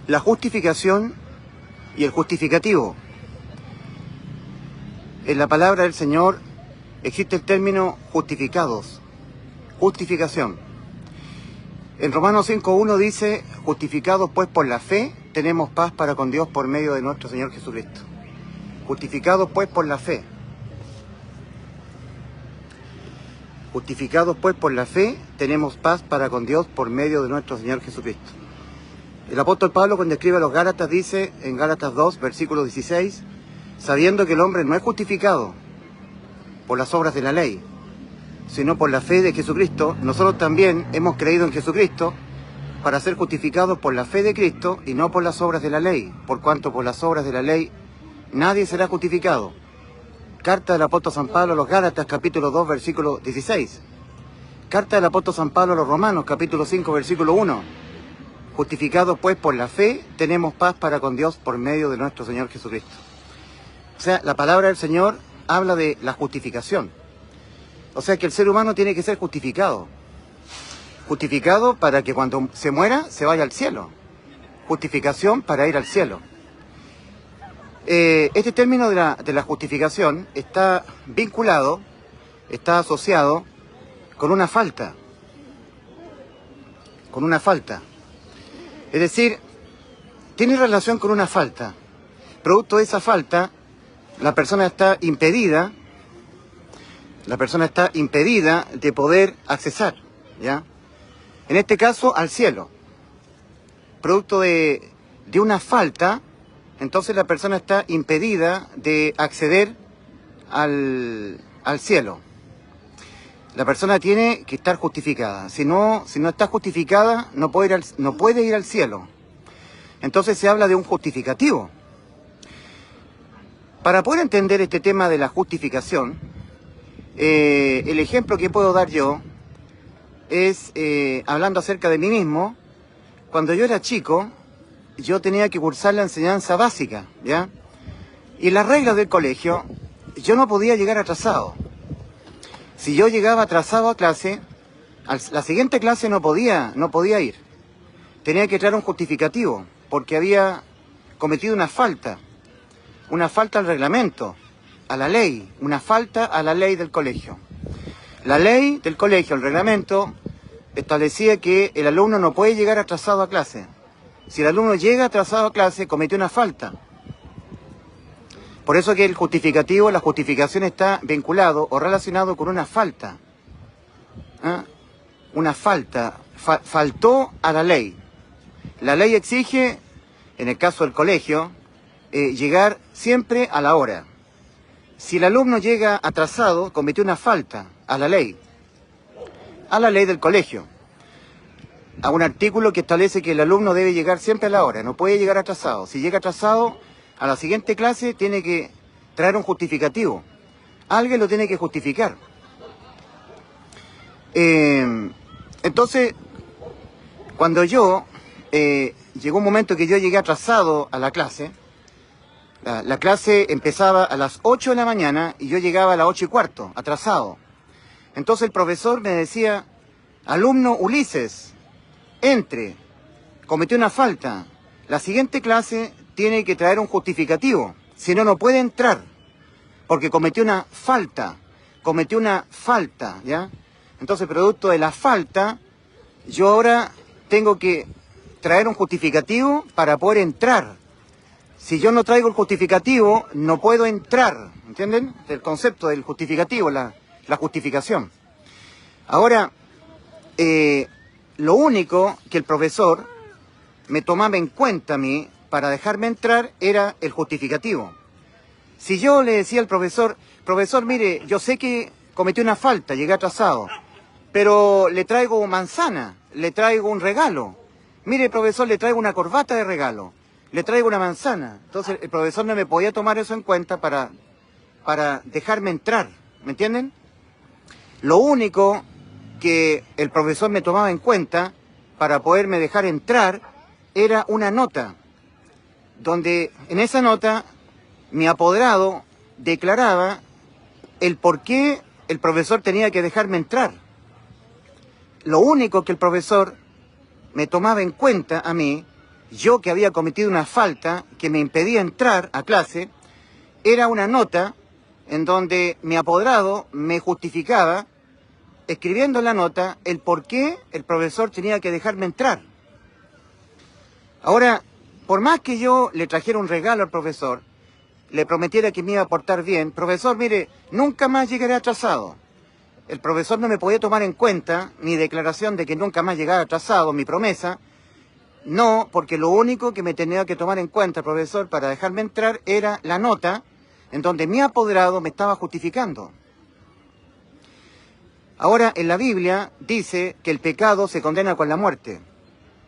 La justificación y el justificativo. En la palabra del Señor existe el término justificados, justificación. En Romanos 5.1 dice, justificados pues por la fe, tenemos paz para con Dios por medio de nuestro Señor Jesucristo. Justificados pues por la fe. Justificados pues por la fe, tenemos paz para con Dios por medio de nuestro Señor Jesucristo. El apóstol Pablo, cuando escribe a los Gálatas, dice en Gálatas 2, versículo 16, sabiendo que el hombre no es justificado por las obras de la ley, sino por la fe de Jesucristo, nosotros también hemos creído en Jesucristo para ser justificados por la fe de Cristo y no por las obras de la ley, por cuanto por las obras de la ley nadie será justificado. Carta del apóstol San Pablo a los Gálatas, capítulo 2, versículo 16. Carta del apóstol San Pablo a los Romanos, capítulo 5, versículo 1. Justificados pues por la fe, tenemos paz para con Dios por medio de nuestro Señor Jesucristo. O sea, la palabra del Señor habla de la justificación. O sea que el ser humano tiene que ser justificado. Justificado para que cuando se muera se vaya al cielo. Justificación para ir al cielo. Este término de la justificación está vinculado, está asociado con una falta. Con una falta. Es decir, tiene relación con una falta. Producto de esa falta, la persona está impedida de poder accesar, ¿ya? En este caso, al cielo. Producto de una falta, entonces la persona está impedida de acceder al cielo. La persona tiene que estar justificada. Si no está justificada, no puede ir al cielo. Entonces se habla de un justificativo. Para poder entender este tema de la justificación, el ejemplo que puedo dar yo es, hablando acerca de mí mismo, cuando yo era chico, yo tenía que cursar la enseñanza básica, ¿ya? Y las reglas del colegio, yo no podía llegar atrasado. Si yo llegaba atrasado a clase, a la siguiente clase no podía ir. Tenía que traer un justificativo, porque había cometido una falta al reglamento, a la ley, una falta a la ley del colegio. La ley del colegio, el reglamento, establecía que el alumno no puede llegar atrasado a clase. Si el alumno llega atrasado a clase, cometió una falta. Por eso que el justificativo, la justificación está vinculado o relacionado con una falta. Una falta. Faltó a la ley. La ley exige, en el caso del colegio, llegar siempre a la hora. Si el alumno llega atrasado, cometió una falta a la ley del colegio. A un artículo que establece que el alumno debe llegar siempre a la hora, no puede llegar atrasado. Si llega atrasado, a la siguiente clase tiene que traer un justificativo. Alguien lo tiene que justificar. Entonces, cuando llegó un momento que yo llegué atrasado a la clase, la clase empezaba a las 8 de la mañana y yo llegaba a las 8:15, atrasado. Entonces el profesor me decía, alumno Ulises, entre, cometió una falta. La siguiente clase tiene que traer un justificativo, si no, no puede entrar, porque cometió una falta, ¿ya? Entonces, producto de la falta, yo ahora tengo que traer un justificativo para poder entrar. Si yo no traigo el justificativo, no puedo entrar, ¿entienden? El concepto del justificativo, la justificación. Ahora, lo único que el profesor me tomaba en cuenta a mí para dejarme entrar era el justificativo. Si yo le decía al profesor, mire, yo sé que cometí una falta, llegué atrasado, pero le traigo manzana, le traigo un regalo. Mire, profesor, le traigo una corbata de regalo, le traigo una manzana. Entonces el profesor no me podía tomar eso en cuenta para dejarme entrar, ¿me entienden? Lo único que el profesor me tomaba en cuenta para poderme dejar entrar era una nota, donde en esa nota mi apoderado declaraba el por qué el profesor tenía que dejarme entrar. Lo único que el profesor me tomaba en cuenta a mí, yo que había cometido una falta que me impedía entrar a clase, era una nota en donde mi apoderado me justificaba, escribiendo en la nota, el por qué el profesor tenía que dejarme entrar. Ahora, por más que yo le trajera un regalo al profesor, le prometiera que me iba a portar bien, profesor, mire, nunca más llegaré atrasado. El profesor no me podía tomar en cuenta mi declaración de que nunca más llegara atrasado, mi promesa. No, porque lo único que me tenía que tomar en cuenta el profesor para dejarme entrar era la nota en donde mi apoderado me estaba justificando. Ahora, en la Biblia dice que el pecado se condena con la muerte.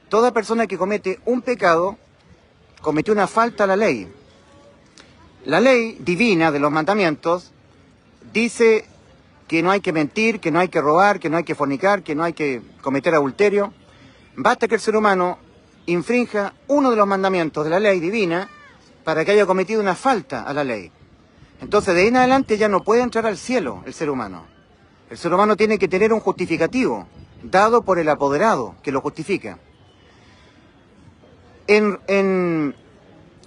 Toda persona que comete un pecado cometió una falta a la ley. La ley divina de los mandamientos dice que no hay que mentir, que no hay que robar, que no hay que fornicar, que no hay que cometer adulterio. Basta que el ser humano infrinja uno de los mandamientos de la ley divina para que haya cometido una falta a la ley. Entonces, de ahí en adelante ya no puede entrar al cielo el ser humano. El ser humano tiene que tener un justificativo dado por el apoderado que lo justifica. En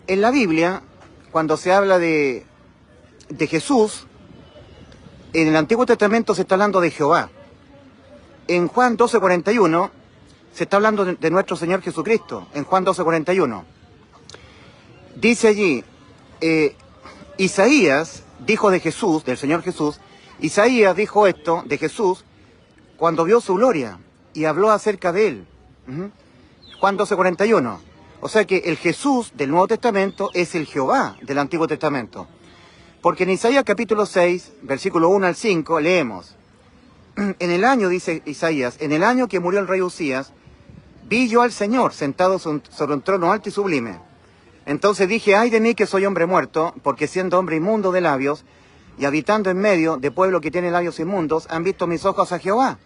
la Biblia, cuando se habla de Jesús, en el Antiguo Testamento se está hablando de Jehová. En Juan 12:41 se está hablando de nuestro Señor Jesucristo, en Juan 12:41. Dice allí, Isaías dijo de Jesús, del Señor Jesús, Isaías dijo esto de Jesús cuando vio su gloria y habló acerca de él. Juan 12:41. O sea que el Jesús del Nuevo Testamento es el Jehová del Antiguo Testamento. Porque en Isaías capítulo 6, versículo 1 al 5, leemos, en el año, dice Isaías, en el año que murió el rey Usías, vi yo al Señor sentado sobre un trono alto y sublime. Entonces dije, ay de mí que soy hombre muerto, porque siendo hombre inmundo de labios, y habitando en medio de pueblo que tiene labios inmundos, han visto mis ojos a Jehová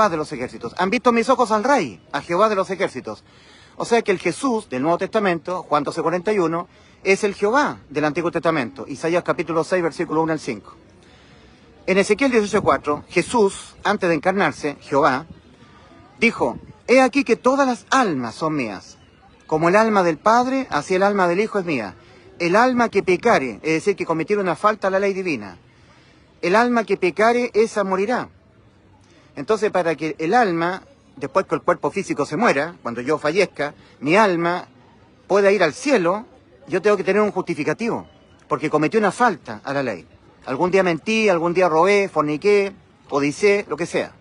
de los ejércitos. Han visto mis ojos al Rey, a Jehová de los ejércitos. O sea que el Jesús del Nuevo Testamento, Juan 12:41, es el Jehová del Antiguo Testamento. Isaías capítulo 6, versículo 1 al 5. En Ezequiel 18:4, Jesús, antes de encarnarse, Jehová, dijo, he aquí que todas las almas son mías. Como el alma del Padre, así el alma del Hijo es mía. El alma que pecare, es decir, que cometiera una falta a la ley divina. El alma que pecare, esa morirá. Entonces, para que el alma, después que el cuerpo físico se muera, cuando yo fallezca, mi alma pueda ir al cielo, yo tengo que tener un justificativo, porque cometí una falta a la ley. Algún día mentí, algún día robé, forniqué, codicé, lo que sea.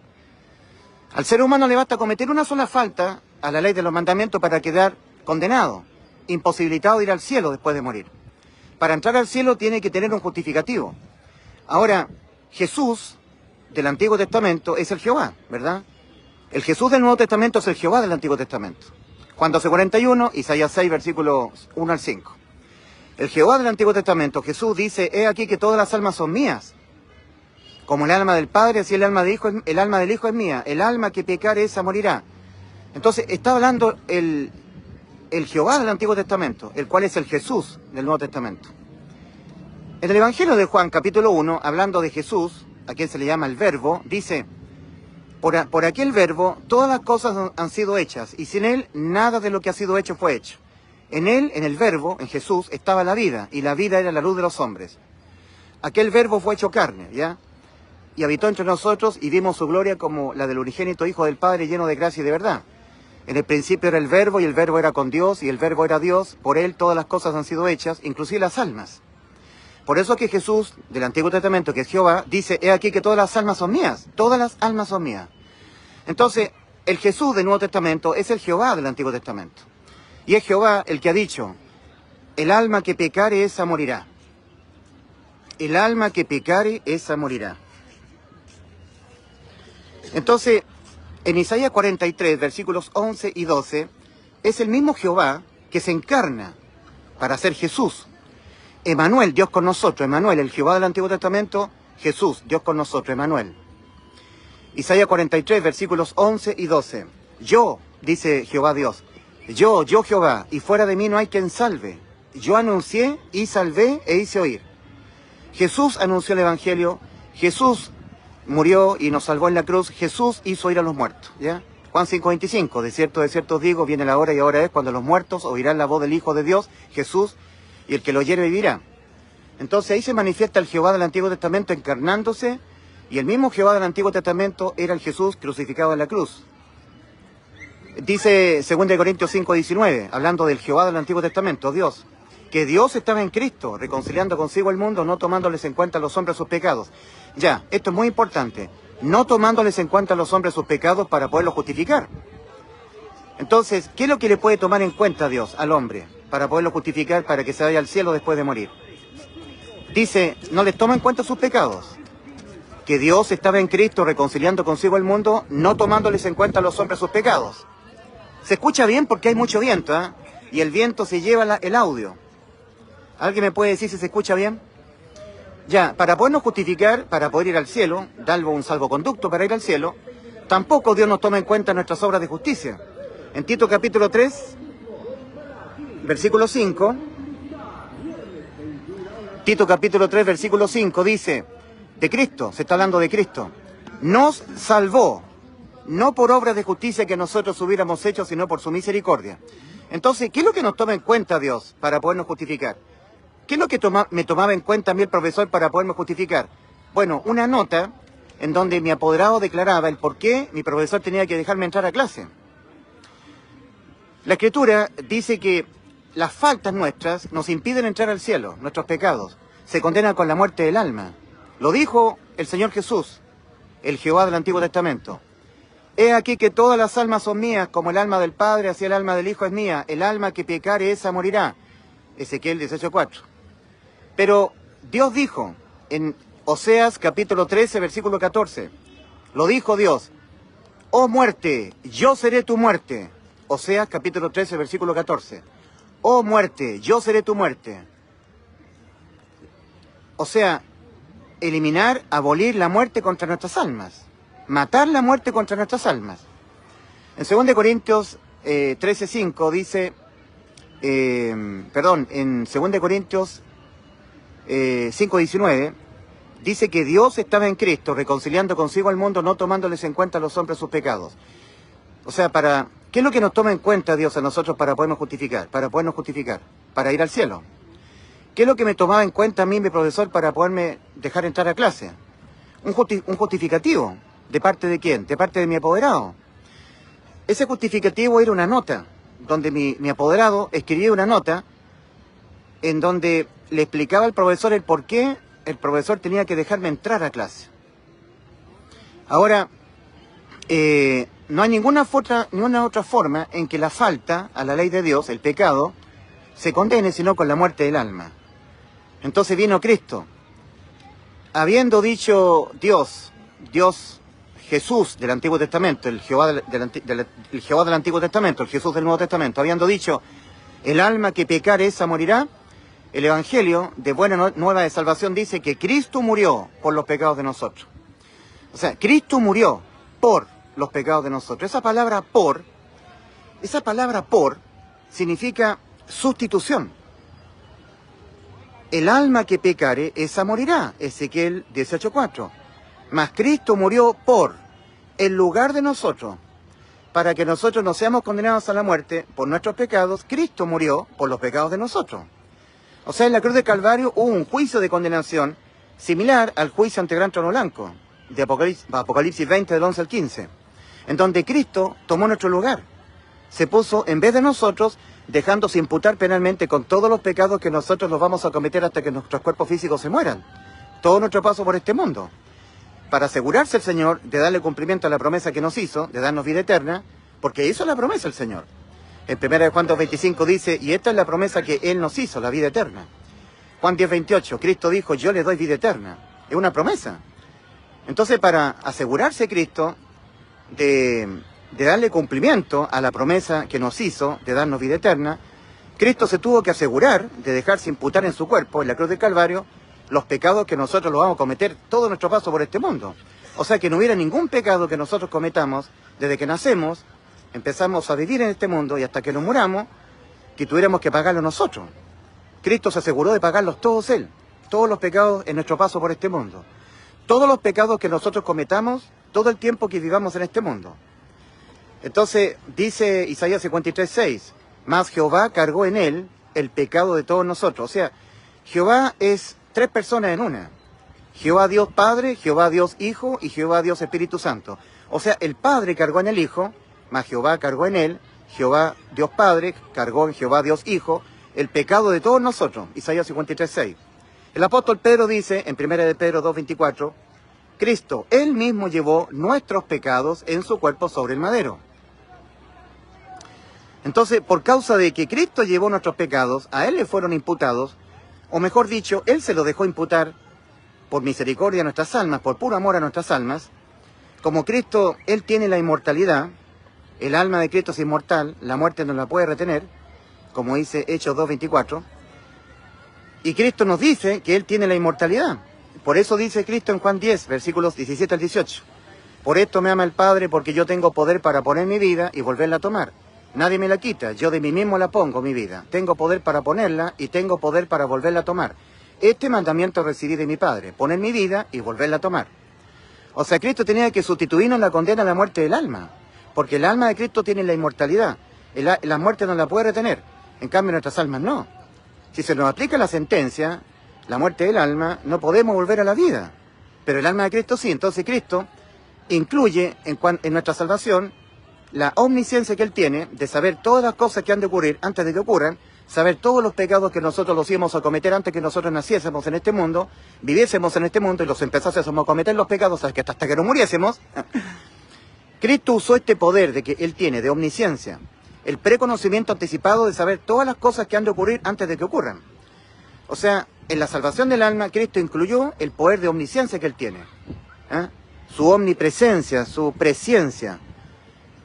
Al ser humano le basta cometer una sola falta a la ley de los mandamientos para quedar condenado, imposibilitado de ir al cielo después de morir. Para entrar al cielo tiene que tener un justificativo. Ahora, Jesús del Antiguo Testamento es el Jehová, ¿verdad? El Jesús del Nuevo Testamento es el Jehová del Antiguo Testamento. Juan 12:41, Isaías 6, versículos 1 al 5. El Jehová del Antiguo Testamento, Jesús dice, he aquí que todas las almas son mías. Como el alma del Padre, así el alma del Hijo es mía. El alma que pecare, esa morirá. Entonces, está hablando el Jehová del Antiguo Testamento, el cual es el Jesús del Nuevo Testamento. En el Evangelio de Juan, capítulo 1, hablando de Jesús, a quien se le llama el Verbo, dice, por aquel Verbo todas las cosas han sido hechas, y sin él nada de lo que ha sido hecho fue hecho. En él, en el Verbo, en Jesús, estaba la vida, y la vida era la luz de los hombres. Aquel Verbo fue hecho carne, ¿ya? Y habitó entre nosotros, y vimos su gloria como la del unigénito Hijo del Padre, lleno de gracia y de verdad. En el principio era el Verbo, y el Verbo era con Dios, y el Verbo era Dios. Por él todas las cosas han sido hechas, inclusive las almas. Por eso que Jesús, del Antiguo Testamento, que es Jehová, dice, he aquí que todas las almas son mías. Todas las almas son mías. Entonces, el Jesús del Nuevo Testamento es el Jehová del Antiguo Testamento. Y es Jehová el que ha dicho, el alma que pecare, esa morirá. El alma que pecare, esa morirá. Entonces, en Isaías 43, versículos 11 y 12, es el mismo Jehová que se encarna para ser Jesús. Emmanuel, Dios con nosotros. Emmanuel, el Jehová del Antiguo Testamento, Jesús, Dios con nosotros, Emmanuel. Isaías 43, versículos 11 y 12. Yo, dice Jehová Dios, yo Jehová, y fuera de mí no hay quien salve. Yo anuncié y salvé e hice oír. Jesús anunció el Evangelio, Jesús murió y nos salvó en la cruz, Jesús hizo oír a los muertos, ¿ya? Juan 5:25, de cierto os digo, viene la hora y ahora es cuando los muertos oirán la voz del Hijo de Dios, Jesús, y el que lo oyere vivirá. Entonces ahí se manifiesta el Jehová del Antiguo Testamento encarnándose, y el mismo Jehová del Antiguo Testamento era el Jesús crucificado en la cruz. Dice 2 Corintios 5:19, hablando del Jehová del Antiguo Testamento, Dios, que Dios estaba en Cristo, reconciliando consigo el mundo, no tomándoles en cuenta a los hombres sus pecados. Ya, esto es muy importante, no tomándoles en cuenta a los hombres sus pecados para poderlos justificar. Entonces, ¿qué es lo que le puede tomar en cuenta Dios al hombre para poderlo justificar, para que se vaya al cielo después de morir? Dice, no les toma en cuenta sus pecados. Que Dios estaba en Cristo reconciliando consigo el mundo, no tomándoles en cuenta a los hombres sus pecados. Se escucha bien porque hay mucho viento, ¿eh? Y el viento se lleva el audio. ¿Alguien me puede decir si se escucha bien? Ya, para podernos justificar, para poder ir al cielo, dar un salvoconducto para ir al cielo, tampoco Dios nos toma en cuenta nuestras obras de justicia. En Tito capítulo 3, versículo 5, Tito capítulo 3, versículo 5 dice, de Cristo, se está hablando de Cristo, nos salvó, no por obras de justicia que nosotros hubiéramos hecho, sino por su misericordia. Entonces, ¿qué es lo que nos toma en cuenta Dios para podernos justificar? ¿Qué es lo que me tomaba en cuenta a mí el profesor para poderme justificar? Bueno, una nota en donde mi apoderado declaraba el por qué mi profesor tenía que dejarme entrar a clase. La Escritura dice que las faltas nuestras nos impiden entrar al cielo, nuestros pecados. Se condenan con la muerte del alma. Lo dijo el Señor Jesús, el Jehová del Antiguo Testamento. He aquí que todas las almas son mías, como el alma del Padre, así el alma del Hijo es mía. El alma que pecare, esa morirá. Ezequiel 18:4. Pero Dios dijo en Oseas capítulo 13, versículo 14, lo dijo Dios, oh muerte, yo seré tu muerte. Oseas capítulo 13, versículo 14, oh muerte, yo seré tu muerte. O sea, eliminar, abolir la muerte contra nuestras almas, matar la muerte contra nuestras almas. En 2 Corintios 13:5 dice, en 2 Corintios 5:19 dice que Dios estaba en Cristo reconciliando consigo al mundo, no tomándoles en cuenta a los hombres sus pecados. O sea, ¿qué es lo que nos toma en cuenta Dios a nosotros para podernos justificar? Para ir al cielo. ¿Qué es lo que me tomaba en cuenta a mí mi profesor para poderme dejar entrar a clase? Un justificativo. ¿De parte de quién? De parte de mi apoderado. Ese justificativo era una nota, donde mi apoderado escribía una nota en donde le explicaba al profesor el por qué el profesor tenía que dejarme entrar a clase. Ahora, no hay ninguna otra forma en que la falta a la ley de Dios, el pecado, se condene sino con la muerte del alma. Entonces vino Cristo. Habiendo dicho Dios Jesús del Antiguo Testamento, el Jehová del Antiguo Testamento, el Jesús del Nuevo Testamento, habiendo dicho, el alma que pecare esa morirá, el Evangelio de Buena Nueva de Salvación dice que Cristo murió por los pecados de nosotros. O sea, Cristo murió por los pecados de nosotros. Esa palabra por significa sustitución. El alma que pecare, esa morirá. Ezequiel 18:4. Mas Cristo murió en lugar de nosotros, para que nosotros no seamos condenados a la muerte por nuestros pecados. Cristo murió por los pecados de nosotros. O sea, en la cruz de Calvario hubo un juicio de condenación similar al juicio ante el gran trono blanco, de Apocalipsis 20, del 11 al 15, en donde Cristo tomó nuestro lugar. Se puso en vez de nosotros, dejándose imputar penalmente con todos los pecados que nosotros los vamos a cometer hasta que nuestros cuerpos físicos se mueran. Todo nuestro paso por este mundo. Para asegurarse el Señor de darle cumplimiento a la promesa que nos hizo, de darnos vida eterna, porque hizo la promesa el Señor. En 1 Juan 2:25 dice, y esta es la promesa que Él nos hizo, la vida eterna. Juan 10:28, Cristo dijo, yo le doy vida eterna. Es una promesa. Entonces, para asegurarse Cristo de darle cumplimiento a la promesa que nos hizo, de darnos vida eterna, Cristo se tuvo que asegurar de dejarse imputar en su cuerpo, en la cruz del Calvario, los pecados que nosotros los vamos a cometer todo nuestro paso por este mundo. O sea, que no hubiera ningún pecado que nosotros cometamos desde que nacemos, empezamos a vivir en este mundo y hasta que nos muramos, que tuviéramos que pagarlo nosotros. Cristo se aseguró de pagarlos todos Él, todos los pecados en nuestro paso por este mundo. Todos los pecados que nosotros cometamos todo el tiempo que vivamos en este mundo. Entonces, dice Isaías 53:6, mas Jehová cargó en él el pecado de todos nosotros. O sea, Jehová es tres personas en una. Jehová Dios Padre, Jehová Dios Hijo y Jehová Dios Espíritu Santo. O sea, el Padre cargó en el Hijo, mas Jehová cargó en él, Jehová Dios Padre cargó en Jehová Dios Hijo, el pecado de todos nosotros. Isaías 53:6. El apóstol Pedro dice, en 1 de Pedro 2:24, Cristo, Él mismo llevó nuestros pecados en su cuerpo sobre el madero. Entonces, por causa de que Cristo llevó nuestros pecados, a Él le fueron imputados, o mejor dicho, Él se los dejó imputar por misericordia a nuestras almas, por puro amor a nuestras almas. Como Cristo, Él tiene la inmortalidad, el alma de Cristo es inmortal, la muerte no la puede retener, como dice Hechos 2:24, y Cristo nos dice que Él tiene la inmortalidad. Por eso dice Cristo en Juan 10, versículos 17 al 18, por esto me ama el Padre, porque yo tengo poder para poner mi vida y volverla a tomar. Nadie me la quita, yo de mí mismo la pongo, mi vida. Tengo poder para ponerla y tengo poder para volverla a tomar. Este mandamiento recibí de mi Padre, poner mi vida y volverla a tomar. O sea, Cristo tenía que sustituirnos la condena a la muerte del alma, porque el alma de Cristo tiene la inmortalidad. La muerte no la puede retener, en cambio nuestras almas no. Si se nos aplica la sentencia, la muerte del alma, no podemos volver a la vida, pero el alma de Cristo sí. Entonces Cristo incluye en nuestra salvación la omnisciencia que Él tiene de saber todas las cosas que han de ocurrir antes de que ocurran, saber todos los pecados que nosotros los íbamos a cometer antes que nosotros naciésemos en este mundo, viviésemos en este mundo y los empezásemos a cometer los pecados hasta que no muriésemos. Cristo usó este poder de que Él tiene de omnisciencia, el preconocimiento anticipado de saber todas las cosas que han de ocurrir antes de que ocurran. O sea, en la salvación del alma, Cristo incluyó el poder de omnisciencia que Él tiene, su omnipresencia, su presciencia.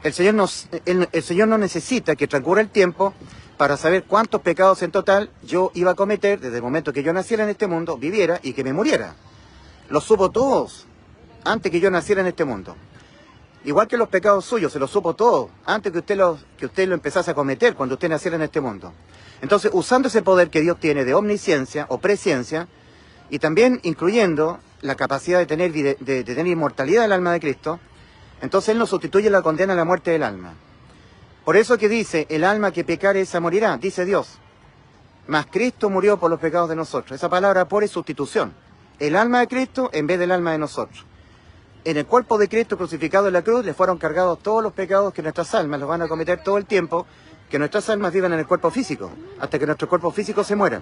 El Señor no necesita que transcurra el tiempo para saber cuántos pecados en total yo iba a cometer desde el momento que yo naciera en este mundo, viviera y que me muriera. Los supo todos antes que yo naciera en este mundo. Igual que los pecados suyos, se los supo todos antes que usted lo empezase a cometer cuando usted naciera en este mundo. Entonces, usando ese poder que Dios tiene de omnisciencia o presciencia, y también incluyendo la capacidad de tener inmortalidad del alma de Cristo, entonces Él nos sustituye la condena a la muerte del alma. Por eso que dice, el alma que pecare esa morirá, dice Dios. Mas Cristo murió por los pecados de nosotros. Esa palabra por es sustitución. El alma de Cristo en vez del alma de nosotros. En el cuerpo de Cristo crucificado en la cruz le fueron cargados todos los pecados que nuestras almas los van a cometer todo el tiempo, que nuestras almas vivan en el cuerpo físico, hasta que nuestro cuerpo físico se muera.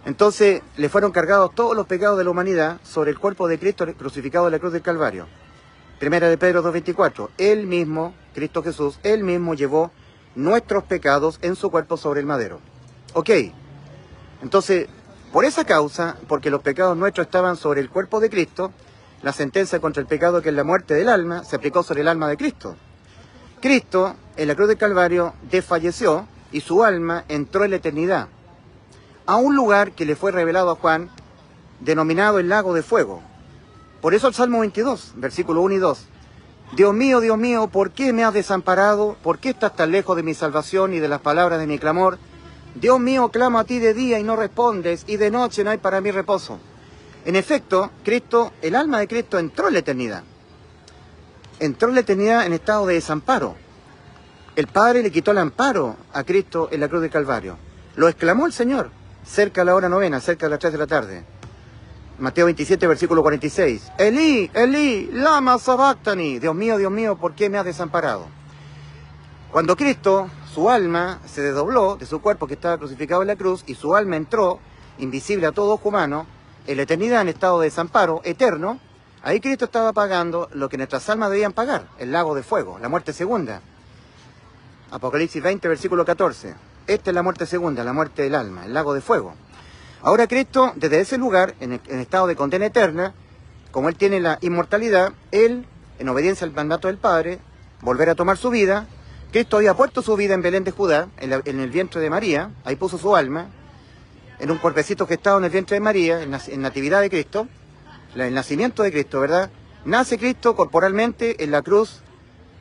Entonces le fueron cargados todos los pecados de la humanidad sobre el cuerpo de Cristo crucificado en la cruz del Calvario. 1 de Pedro 2:24, Él mismo, Cristo Jesús, Él mismo llevó nuestros pecados en su cuerpo sobre el madero. Ok, entonces, por esa causa, porque los pecados nuestros estaban sobre el cuerpo de Cristo, la sentencia contra el pecado, que es la muerte del alma, se aplicó sobre el alma de Cristo. Cristo, en la cruz del Calvario, desfalleció y su alma entró en la eternidad, a un lugar que le fue revelado a Juan, denominado el lago de fuego. Por eso el Salmo 22, versículo 1 y 2. Dios mío, ¿por qué me has desamparado? ¿Por qué estás tan lejos de mi salvación y de las palabras de mi clamor? Dios mío, clamo a ti de día y no respondes, y de noche no hay para mí reposo. En efecto, Cristo, el alma de Cristo entró en la eternidad. Entró en la eternidad en estado de desamparo. El Padre le quitó el amparo a Cristo en la cruz del Calvario. Lo exclamó el Señor, cerca de la hora novena, cerca de las 3 de la tarde. Mateo 27, versículo 46. Elí, Elí, lama sabactani. Dios mío, ¿por qué me has desamparado? Cuando Cristo, su alma, se desdobló de su cuerpo que estaba crucificado en la cruz, y su alma entró, invisible a todo ojo humano, en la eternidad, en estado de desamparo eterno, ahí Cristo estaba pagando lo que nuestras almas debían pagar, el lago de fuego, la muerte segunda. Apocalipsis 20, versículo 14. Esta es la muerte segunda, la muerte del alma, el lago de fuego. Ahora Cristo, desde ese lugar, en estado de condena eterna, como Él tiene la inmortalidad, Él, en obediencia al mandato del Padre, volver a tomar su vida. Cristo había puesto su vida en Belén de Judá, en el vientre de María, ahí puso su alma, en un cuerpecito gestado en el vientre de María, en natividad de Cristo, el nacimiento de Cristo, ¿verdad? Nace Cristo corporalmente en la cruz,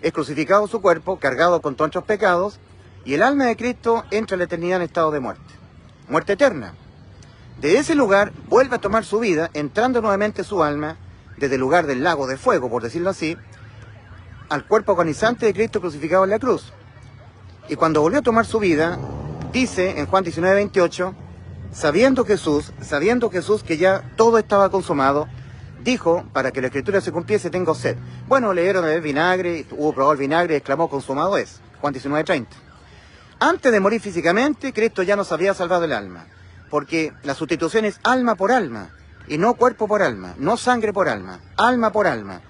es crucificado su cuerpo, cargado con todos nuestros pecados, y el alma de Cristo entra en la eternidad en estado de muerte, muerte eterna. De ese lugar vuelve a tomar su vida, entrando nuevamente su alma, desde el lugar del lago de fuego, por decirlo así, al cuerpo agonizante de Cristo crucificado en la cruz. Y cuando volvió a tomar su vida, dice en Juan 19:28, sabiendo Jesús que ya todo estaba consumado, dijo, para que la escritura se cumpliese, tengo sed. Bueno, le dieron a beber vinagre, hubo probado el vinagre y exclamó, consumado es. Juan 19:30. Antes de morir físicamente, Cristo ya nos había salvado el alma, porque la sustitución es alma por alma, y no cuerpo por alma, no sangre por alma, alma por alma.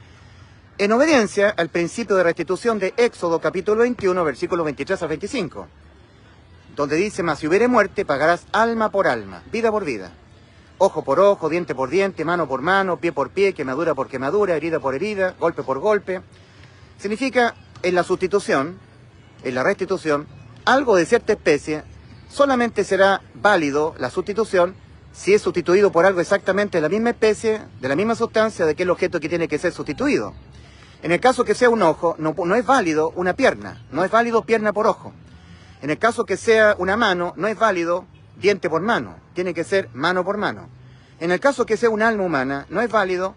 En obediencia al principio de restitución de Éxodo capítulo 21, versículos 23 al 25, donde dice, mas si hubiere muerte, pagarás alma por alma, vida por vida, ojo por ojo, diente por diente, mano por mano, pie por pie, quemadura por quemadura, herida por herida, golpe por golpe. Significa, en la sustitución, en la restitución, algo de cierta especie, solamente será válido la sustitución si es sustituido por algo exactamente de la misma especie, de la misma sustancia, de que es el objeto que tiene que ser sustituido. En el caso que sea un ojo, no es válido una pierna, no es válido pierna por ojo. En el caso que sea una mano, no es válido diente por mano, tiene que ser mano por mano. En el caso que sea un alma humana, no es válido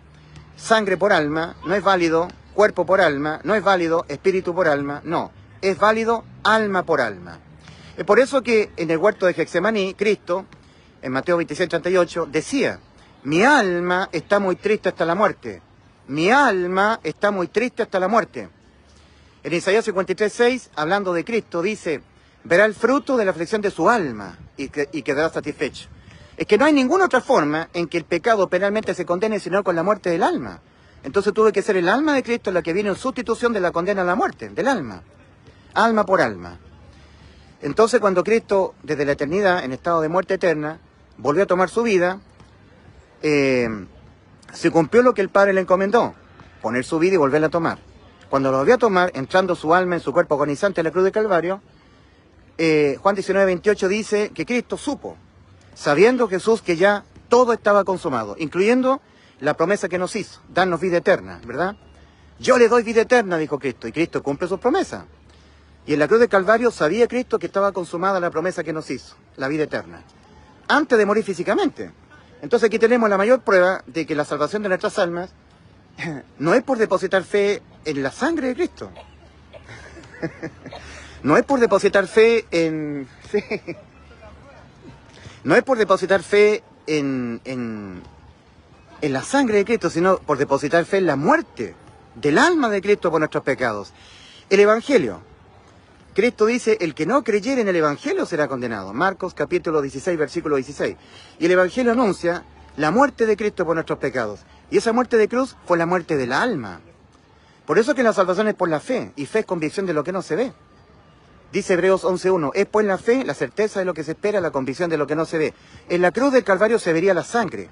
sangre por alma, no es válido cuerpo por alma, no es válido espíritu por alma, no, es válido alma por alma. Es por eso que en el huerto de Getsemaní, Cristo, en Mateo 26:38, decía, mi alma está muy triste hasta la muerte, mi alma está muy triste hasta la muerte. En Isaías 53:6, hablando de Cristo, dice, verá el fruto de la aflicción de su alma y quedará satisfecho. Es que no hay ninguna otra forma en que el pecado penalmente se condene sino con la muerte del alma. Entonces tuvo que ser el alma de Cristo la que viene en sustitución de la condena a la muerte, del alma. Alma por alma. Entonces cuando Cristo, desde la eternidad, en estado de muerte eterna, volvió a tomar su vida, se cumplió lo que el Padre le encomendó, poner su vida y volverla a tomar. Cuando lo volvió a tomar, entrando su alma en su cuerpo agonizante en la cruz de Calvario, Juan 19:28 dice que Cristo supo, sabiendo Jesús que ya todo estaba consumado, incluyendo la promesa que nos hizo, darnos vida eterna, ¿verdad? Yo le doy vida eterna, dijo Cristo, y Cristo cumple sus promesas. Y en la cruz de Calvario sabía Cristo que estaba consumada la promesa que nos hizo, la vida eterna, antes de morir físicamente. Entonces aquí tenemos la mayor prueba de que la salvación de nuestras almas no es por depositar fe en la sangre de Cristo. No es por depositar fe en... No es por depositar fe en la sangre de Cristo, sino por depositar fe en la muerte del alma de Cristo por nuestros pecados. El Evangelio. Cristo dice, el que no creyere en el Evangelio será condenado. Marcos capítulo 16, versículo 16. Y el Evangelio anuncia la muerte de Cristo por nuestros pecados. Y esa muerte de cruz fue la muerte del alma. Por eso que la salvación es por la fe, y fe es convicción de lo que no se ve. Dice Hebreos 11:1, es pues la fe, la certeza de lo que se espera, la convicción de lo que no se ve. En la cruz del Calvario se vería la sangre.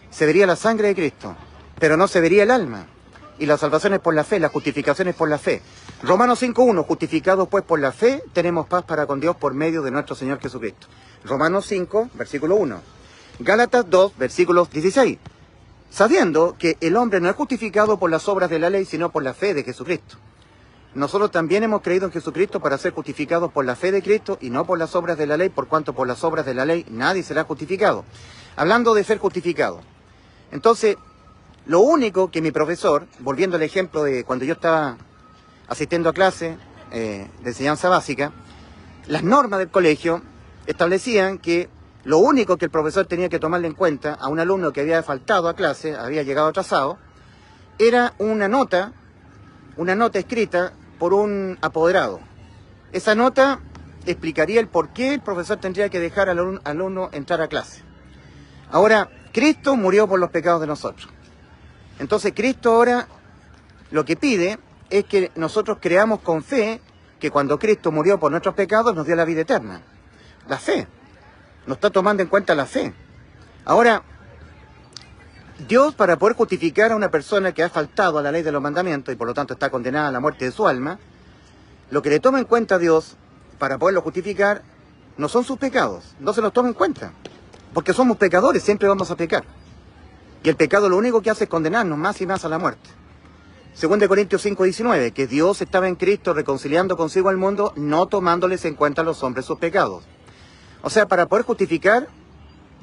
Se vería la sangre de Cristo, pero no se vería el alma. Y la salvación es por la fe, la justificación es por la fe. Romanos 5:1, justificados pues por la fe, tenemos paz para con Dios por medio de nuestro Señor Jesucristo. Romanos 5, versículo 1. Gálatas 2, versículos 16. Sabiendo que el hombre no es justificado por las obras de la ley, sino por la fe de Jesucristo. Nosotros también hemos creído en Jesucristo para ser justificados por la fe de Cristo y no por las obras de la ley, por cuanto por las obras de la ley nadie será justificado. Hablando de ser justificado. Entonces, lo único que mi profesor, volviendo al ejemplo de cuando yo estaba asistiendo a clase de enseñanza básica, las normas del colegio establecían que lo único que el profesor tenía que tomarle en cuenta a un alumno que había faltado a clase, había llegado atrasado, era una nota escrita por un apoderado. Esa nota explicaría el por qué el profesor tendría que dejar al alumno entrar a clase. Ahora, Cristo murió por los pecados de nosotros. Entonces Cristo ahora lo que pide es que nosotros creamos con fe que cuando Cristo murió por nuestros pecados nos dio la vida eterna. La fe. Nos está tomando en cuenta la fe. Ahora, Dios, para poder justificar a una persona que ha faltado a la ley de los mandamientos y por lo tanto está condenada a la muerte de su alma, lo que le toma en cuenta a Dios para poderlo justificar no son sus pecados, no se los toma en cuenta, porque somos pecadores, siempre vamos a pecar. Y el pecado lo único que hace es condenarnos más y más a la muerte. 2 Corintios 5:19, que Dios estaba en Cristo reconciliando consigo al mundo, no tomándoles en cuenta a los hombres sus pecados. O sea, para poder justificar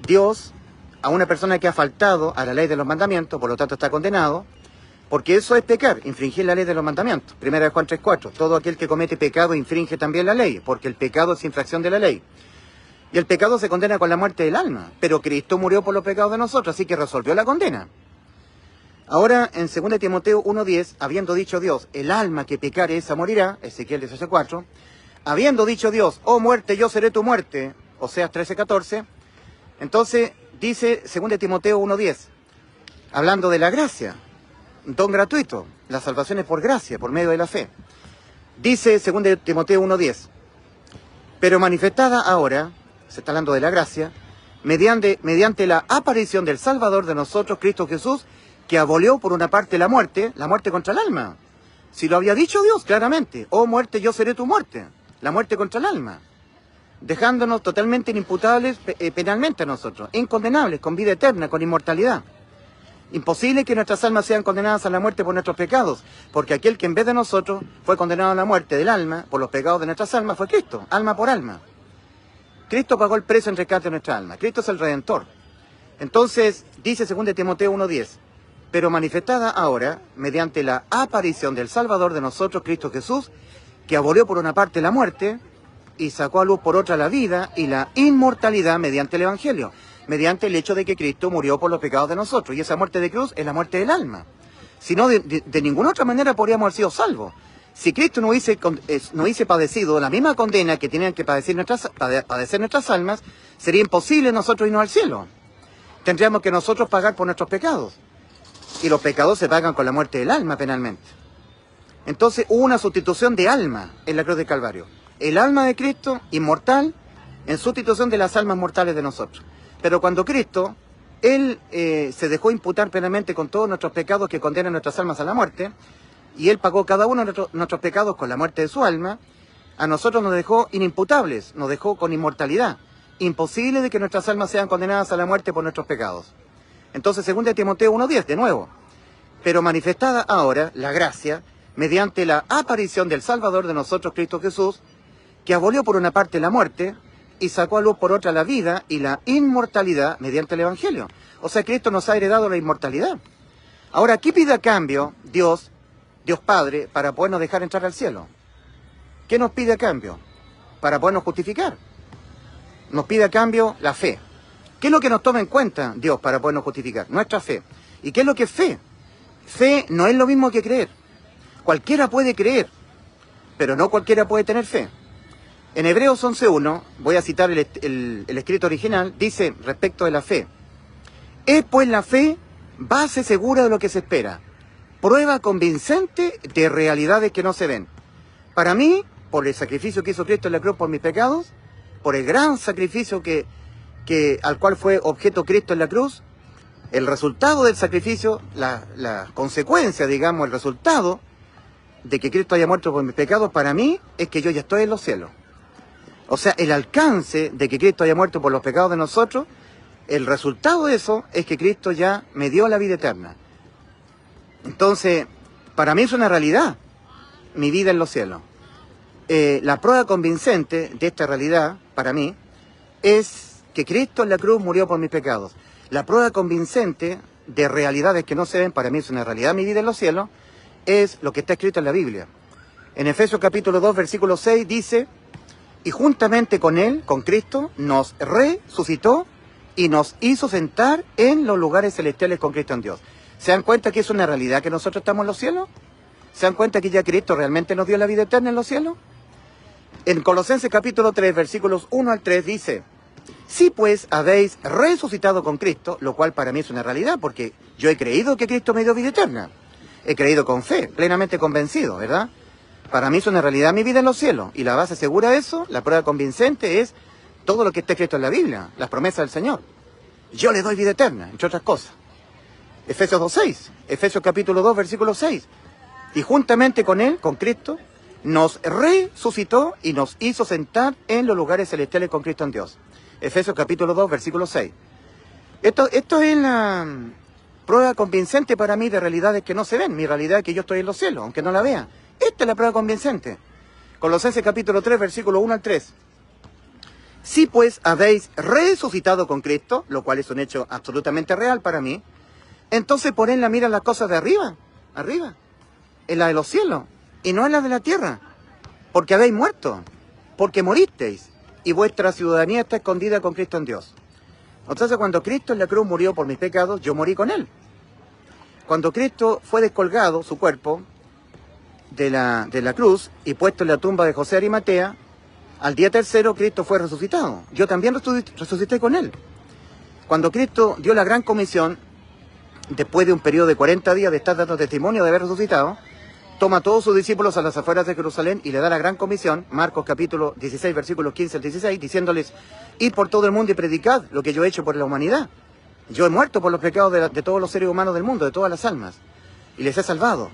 Dios a una persona que ha faltado a la ley de los mandamientos, por lo tanto está condenado, Porque eso es pecar, infringir la ley de los mandamientos. 1 Juan 3:4. Todo aquel que comete pecado infringe también la ley, porque el pecado es infracción de la ley. Y el pecado se condena con la muerte del alma. Pero Cristo murió por los pecados de nosotros, así que resolvió la condena. Ahora, en 2 Timoteo 1:10, habiendo dicho Dios, el alma que pecare esa morirá, Ezequiel 18:4, habiendo dicho Dios, oh muerte, yo seré tu muerte, Oseas 13:14, entonces dice 2 Timoteo 1:10, hablando de la gracia, don gratuito, la salvación es por gracia, por medio de la fe. Dice 2 Timoteo 1:10, pero manifestada ahora, se está hablando de la gracia, mediante la aparición del Salvador de nosotros, Cristo Jesús, que abolió por una parte la muerte contra el alma. Si lo había dicho Dios claramente, oh muerte, yo seré tu muerte, la muerte contra el alma, dejándonos totalmente inimputables penalmente a nosotros, incondenables, con vida eterna, con inmortalidad. Imposible que nuestras almas sean condenadas a la muerte por nuestros pecados, porque aquel que en vez de nosotros fue condenado a la muerte del alma, por los pecados de nuestras almas, fue Cristo, alma por alma. Cristo pagó el precio en rescate de nuestra alma, Cristo es el Redentor. Entonces, dice 2 Timoteo 1:10, pero manifestada ahora, mediante la aparición del Salvador de nosotros, Cristo Jesús, que abolió por una parte la muerte y sacó a luz por otra la vida y la inmortalidad mediante el Evangelio, mediante el hecho de que Cristo murió por los pecados de nosotros. Y esa muerte de cruz es la muerte del alma. Si no, de ninguna otra manera podríamos haber sido salvos. Si Cristo no hubiese padecido la misma condena que tenían que padecer nuestras almas, sería imposible nosotros irnos al cielo. Tendríamos que nosotros pagar por nuestros pecados. Y los pecados se pagan con la muerte del alma penalmente. Entonces hubo una sustitución de alma en la cruz del Calvario. El alma de Cristo, inmortal, en sustitución de las almas mortales de nosotros. Pero cuando Cristo, Él se dejó imputar penalmente con todos nuestros pecados que condenan nuestras almas a la muerte, y Él pagó cada uno de nuestros pecados con la muerte de su alma, a nosotros nos dejó inimputables, nos dejó con inmortalidad. Imposible de que nuestras almas sean condenadas a la muerte por nuestros pecados. Entonces, 2 Timoteo 1:10, de nuevo. Pero manifestada ahora la gracia, mediante la aparición del Salvador de nosotros, Cristo Jesús, que abolió por una parte la muerte y sacó a luz por otra la vida y la inmortalidad mediante el Evangelio. O sea, Cristo nos ha heredado la inmortalidad. Ahora, ¿qué pide a cambio Dios Padre, para podernos dejar entrar al cielo? ¿Qué nos pide a cambio? Para podernos justificar. Nos pide a cambio la fe. ¿Qué es lo que nos toma en cuenta Dios para podernos justificar? Nuestra fe. ¿Y qué es lo que es fe? Fe no es lo mismo que creer. Cualquiera puede creer, pero no cualquiera puede tener fe. En Hebreos 11:1, voy a citar el escrito original, dice respecto de la fe: es pues la fe base segura de lo que se espera, prueba convincente de realidades que no se ven. Para mí, por el sacrificio que hizo Cristo en la cruz por mis pecados, por el gran sacrificio al cual fue objeto Cristo en la cruz, el resultado del sacrificio, la consecuencia, digamos, el resultado de que Cristo haya muerto por mis pecados, para mí, es que yo ya estoy en los cielos. O sea, el alcance de que Cristo haya muerto por los pecados de nosotros, el resultado de eso es que Cristo ya me dio la vida eterna. Entonces, para mí es una realidad, mi vida en los cielos. La prueba convincente de esta realidad, para mí, es que Cristo en la cruz murió por mis pecados. La prueba convincente de realidades que no se ven, para mí es una realidad, mi vida en los cielos, es lo que está escrito en la Biblia. En Efesios capítulo 2, versículo 6 dice: y juntamente con Él, con Cristo, nos resucitó y nos hizo sentar en los lugares celestiales con Cristo en Dios. ¿Se dan cuenta que es una realidad que nosotros estamos en los cielos? ¿Se dan cuenta que ya Cristo realmente nos dio la vida eterna en los cielos? En Colosenses capítulo 3, versículos 1 al 3 dice: si pues habéis resucitado con Cristo, lo cual para mí es una realidad, porque yo he creído que Cristo me dio vida eterna. He creído con fe, plenamente convencido, ¿verdad? Para mí es una realidad mi vida en los cielos. Y la base segura de eso, la prueba convincente, es todo lo que está escrito en la Biblia, las promesas del Señor. Yo le doy vida eterna, entre otras cosas. Efesios 2:6, Efesios capítulo 2, versículo 6. Y juntamente con Él, con Cristo, nos resucitó y nos hizo sentar en los lugares celestiales con Cristo en Dios. Efesios capítulo 2, versículo 6. Esto es la prueba convincente para mí de realidades que no se ven. Mi realidad es que yo estoy en los cielos, aunque no la vea. Esta es la prueba convincente. Colosenses capítulo 3, versículo 1 al 3. Si pues habéis resucitado con Cristo, lo cual es un hecho absolutamente real para mí, entonces poned la mira en las cosas de arriba, arriba, en la de los cielos, y no en la de la tierra, porque habéis muerto, porque moristeis, y vuestra ciudadanía está escondida con Cristo en Dios. Entonces, cuando Cristo en la cruz murió por mis pecados, yo morí con Él. Cuando Cristo fue descolgado, su cuerpo, de la cruz, y puesto en la tumba de José de Arimatea, al día tercero Cristo fue resucitado. Yo también resucité con Él. Cuando Cristo dio la gran comisión, después de un periodo de 40 días de estar dando testimonio de haber resucitado, toma a todos sus discípulos a las afueras de Jerusalén y le da la gran comisión, Marcos capítulo 16, versículos 15 al 16, diciéndoles, id por todo el mundo y predicad lo que yo he hecho por la humanidad. Yo he muerto por los pecados de todos los seres humanos del mundo, de todas las almas, y les he salvado.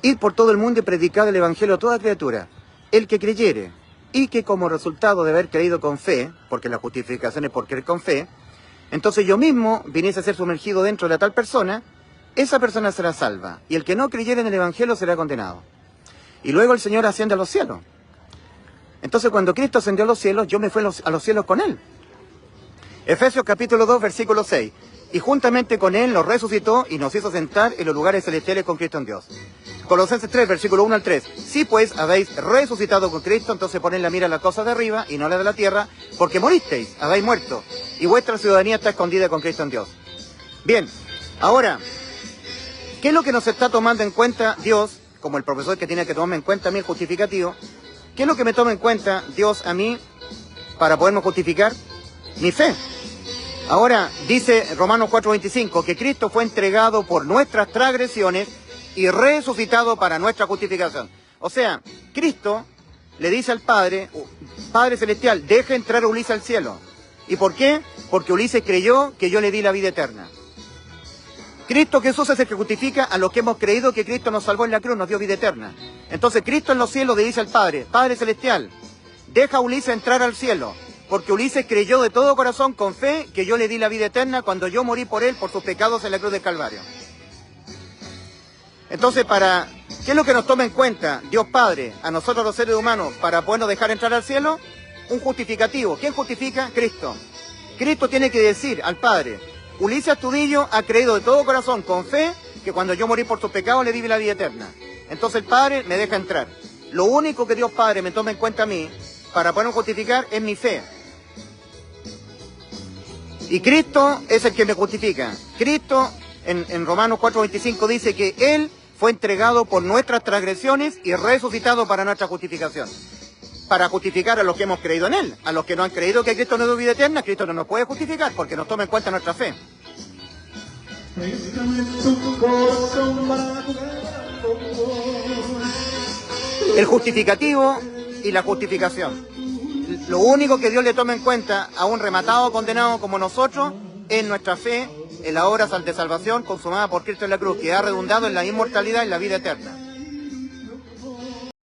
Id por todo el mundo y predicad el evangelio a toda criatura. El que creyere, y que como resultado de haber creído con fe, porque la justificación es por creer con fe, entonces yo mismo viniese a ser sumergido dentro de la tal persona, esa persona será salva, y el que no creyere en el evangelio será condenado. Y luego el Señor asciende a los cielos. Entonces cuando Cristo ascendió a los cielos, yo me fui a los cielos con Él. Efesios capítulo 2, versículo 6. Y juntamente con Él nos resucitó y nos hizo sentar en los lugares celestiales con Cristo en Dios. Colosenses 3, versículo 1 al 3. Si pues habéis resucitado con Cristo, entonces poned la mira en las cosas de arriba y no en la de la tierra, porque moristeis, habéis muerto, y vuestra ciudadanía está escondida con Cristo en Dios. Bien, ahora, ¿qué es lo que nos está tomando en cuenta Dios, como el profesor que tiene que tomarme en cuenta a mí el justificativo? ¿Qué es lo que me toma en cuenta Dios a mí para poderme justificar? Mi fe. Ahora, dice Romanos 4:25, que Cristo fue entregado por nuestras transgresiones y resucitado para nuestra justificación. O sea, Cristo le dice al Padre, Padre Celestial, deja entrar a Ulises al cielo. ¿Y por qué? Porque Ulises creyó que yo le di la vida eterna. Cristo Jesús es el que justifica a los que hemos creído que Cristo nos salvó en la cruz, nos dio vida eterna. Entonces Cristo en los cielos le dice al Padre, Padre Celestial, deja a Ulises entrar al cielo, porque Ulises creyó de todo corazón, con fe, que yo le di la vida eterna cuando yo morí por él, por sus pecados en la cruz del Calvario. Entonces, ¿qué es lo que nos toma en cuenta Dios Padre, a nosotros los seres humanos, para podernos dejar entrar al cielo? Un justificativo. ¿Quién justifica? Cristo. Cristo tiene que decir al Padre, Ulises Astudillo ha creído de todo corazón, con fe, que cuando yo morí por sus pecados le di la vida eterna. Entonces el Padre me deja entrar. Lo único que Dios Padre me toma en cuenta a mí, para podernos justificar, es mi fe. Y Cristo es el que me justifica. Cristo, en Romanos 4:25, dice que Él fue entregado por nuestras transgresiones y resucitado para nuestra justificación. Para justificar a los que hemos creído en Él. A los que no han creído que Cristo nos dio vida eterna, Cristo no nos puede justificar porque nos toma en cuenta nuestra fe. El justificativo y la justificación. Lo único que Dios le toma en cuenta a un rematado o condenado como nosotros es nuestra fe en la obra de salvación consumada por Cristo en la cruz, que ha redundado en la inmortalidad y la vida eterna.